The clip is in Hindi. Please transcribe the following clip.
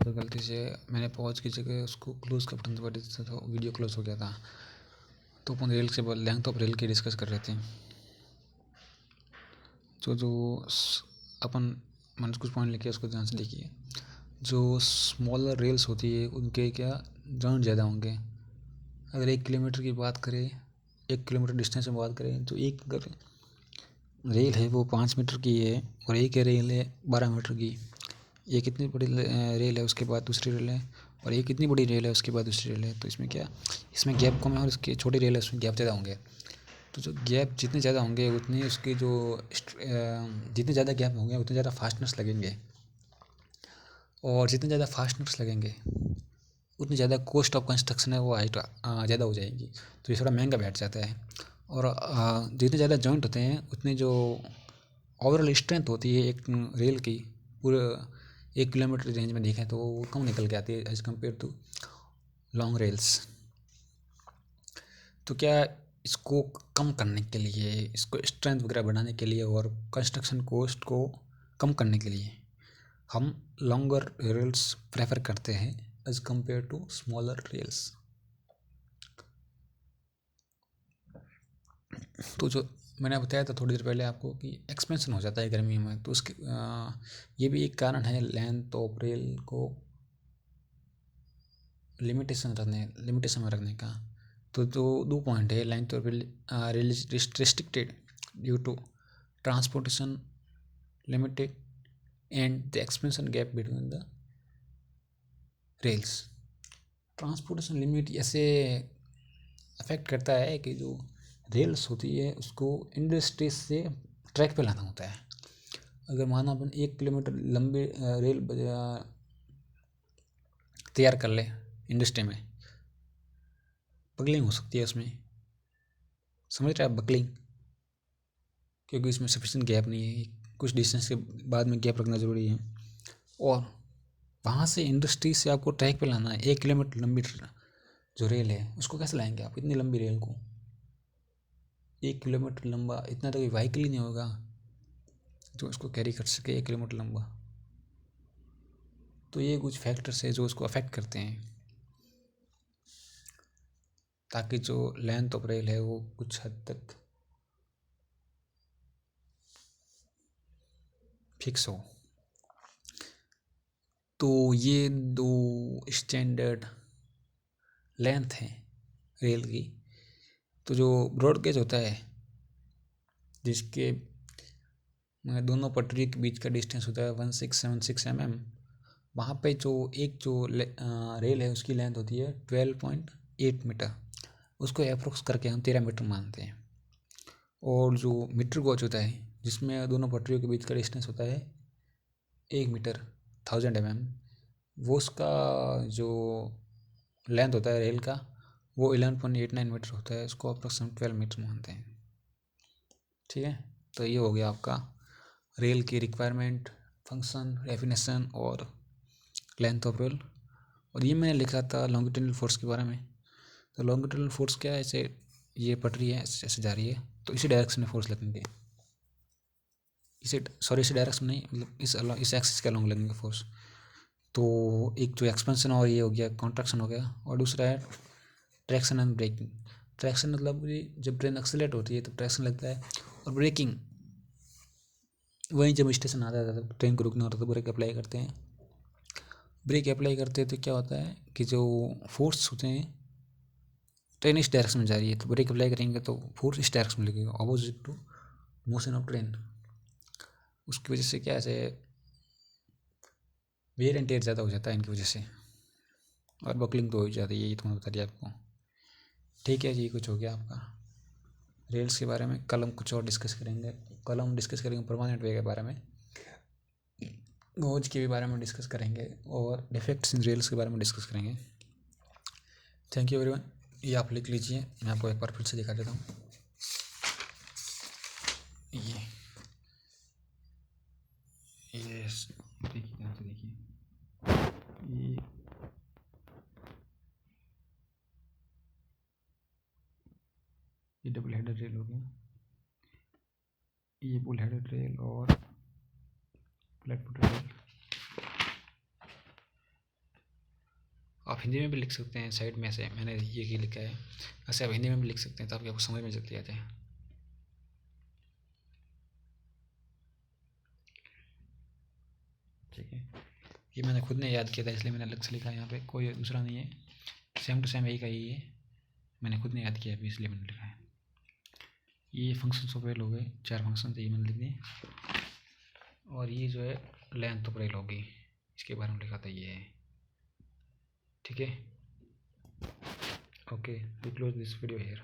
और गलती से मैंने पॉज की जगह उसको क्लोज़ कर बटन दबा दिया था तो वीडियो क्लोज हो गया था। तो अपन रेल से लेंथ ऑफ रेल की डिस्कस कर रहे थे। तो अपन मैंने कुछ पॉइंट लिखे उसको ध्यान से देखिए। जो स्मॉलर रेल्स होती है उनके क्या जॉइंट ज़्यादा होंगे। अगर 1 किलोमीटर की बात करें, 1 किलोमीटर डिस्टेंस में बात करें तो एक अगर रेल है वो 5 मीटर की है और एक रेल है 12 मीटर की। एक इतनी बड़ी रेल है, उसके बाद दूसरी रेल है, और एक इतनी बड़ी रेल है उसके बाद दूसरी रेल है। तो इसमें क्या, इसमें गैप कम है और इसके छोटी रेल है उसमें गैप ज़्यादा होंगे। तो जो गैप जितने ज़्यादा होंगे उतनी उसकी जो जितने ज़्यादा गैप होंगे उतने ज़्यादा फास्टनेस लगेंगे, और जितने ज़्यादा फास्टनेस लगेंगे उतनी ज़्यादा कॉस्ट ऑफ कंस्ट्रक्शन है वो हाइट ज़्यादा हो जाएगी। तो ये थोड़ा महंगा बैठ जाता है। और जितने ज़्यादा जॉइंट होते हैं उतने जो ओवरऑल स्ट्रेंथ होती है एक रेल की पूरे 1 किलोमीटर रेंज में देखें तो वो कम निकल के आती है as compare to long rails. तो क्या इसको कम करने के लिए, इसको स्ट्रेंथ वगैरह बढ़ाने के लिए और कंस्ट्रक्शन कॉस्ट को कम करने के लिए हम लॉन्गर रेल्स प्रेफर करते हैं as compare to smaller rails. तो जो मैंने बताया था थोड़ी देर पहले आपको कि एक्सपेंशन हो जाता है गर्मी में, तो उसके ये भी एक कारण है लेंथ ऑफ रेल को लिमिटेशन में रखने का। तो दो पॉइंट है, length of rail restricted due to transportation limited and the expansion gap between the rails. Transportation limit ऐसे अफेक्ट करता है कि जो रेल्स होती है उसको इंडस्ट्री से ट्रैक पे लाना होता है। अगर माना अपन 1 किलोमीटर लंबे रेल तैयार कर ले इंडस्ट्री में, बगलिंग हो सकती है उसमें, समझ रहे हैं आप, बकलिंग, क्योंकि इसमें सफिशिएंट गैप नहीं है। कुछ डिस्टेंस के बाद में गैप रखना ज़रूरी है। और वहाँ से इंडस्ट्री से आपको ट्रैक पे लाना है 1 किलोमीटर लंबी जो रेल है उसको कैसे लाएंगे आप इतनी लंबी रेल को? 1 किलोमीटर लंबा इतना तो कोई व्हीकल ही नहीं होगा जो उसको कैरी कर सके 1 किलोमीटर लंबा। तो ये कुछ फैक्टर्स है जो उसको अफेक्ट करते हैं, ताकि जो लेंथ ऑफ रेल है वो कुछ हद तक फिक्स हो। तो ये दो स्टैंडर्ड लेंथ है रेल की। तो जो ब्रॉड गेज होता है जिसके दोनों पटरी के बीच का डिस्टेंस होता है 1676 mm, वहाँ पे जो रेल है उसकी लेंथ होती है 12.8 मीटर। उसको अप्रोक्स करके हम 13 मीटर मानते हैं। और जो मीटर गॉज होता है जिसमें दोनों पटरियों के बीच का डिस्टेंस होता है 1 मीटर 1000 mm, वो उसका जो लेंथ होता है रेल का वो 11.89 मीटर होता है। उसको अप्रोक्सीमेट 12 मीटर मानते हैं। ठीक है, तो ये हो गया आपका रेल की रिक्वायरमेंट, फंक्शन, डेफिनेशन और लेंथ ऑफ रेल। और ये मैंने लिखा था लॉन्गिट्यूडनल फोर्स के बारे में। तो लॉन्गिट्यूडनल फोर्स क्या है, ऐसे ये पटरी है ऐसे जा रही है तो इसी डायरेक्शन में फोर्स लगेंगे, इसी डायरेक्शन नहीं, मतलब इस एक्सिस के अलॉन्ग लगेंगे फोर्स। तो एक जो एक्सपेंशन और ये हो गया, कॉन्ट्रैक्शन हो गया, और दूसरा है ट्रैक्शन एंड ब्रेकिंग। ट्रैक्शन मतलब जब ट्रेन एक्सीलरेट होती है तो ट्रैक्शन लगता है, और ब्रेकिंग वहीं जब स्टेशन आता है तब ट्रेन को रुकना होता है तो ब्रेक अप्लाई करते हैं। ब्रेक अप्लाई करते हैं तो क्या होता है कि जो फोर्स होते हैं, ट्रेन इस डायरेक्शन में जा रही है तो ब्रेक अप्लाई करेंगे तो फोर्स इस डायरेक्शन में लगेगा opposite to motion of train. उसकी वजह से क्या है, वेयर एंड टेयर ज़्यादा हो जाता है इनकी वजह से, और बकलिंग तो हो ही जाती है। यही तो मैंने बता दिया आपको। ठीक है जी, कुछ हो गया आपका रेल्स के बारे में। कल हम कुछ और डिस्कस करेंगे। कल हम डिस्कस करेंगे परमानेंट वे के बारे में, गोज के भी बारे में डिस्कस करेंगे, और डिफेक्ट्स इन रेल्स के बारे में डिस्कस करेंगे। Thank you everyone. ये आप लिख लीजिए, मैं आपको एक बार फिर से दिखा देता हूँ। ये देखिए, ध्यान से देखिए, ये डबल हेडेड रेल हो गया, ये फुल हेडेड रेल और फ्लैट फुट रेल। आप हिंदी में भी लिख सकते हैं साइड में, ऐसे मैंने ये लिखा है, ऐसे आप हिंदी में भी लिख सकते हैं ताकि आपको समझ में जल्दी आ जाए। ठीक है, ये मैंने खुद ने याद किया था इसलिए मैंने अलग से लिखा है, यहाँ पे कोई दूसरा नहीं है, सेम टू सेम यही का ही है, मैंने खुद ने याद किया अभी इसलिए मैंने लिखा है। ये फंक्शंस ऑपरेल हो गए, 4 फंक्शन थे ये मैंने लिख दिए। और ये जो है लेंथ ऑपरेल होगी, इसके बारे में लिखा था ये है। ठीक है, okay, we close this video here.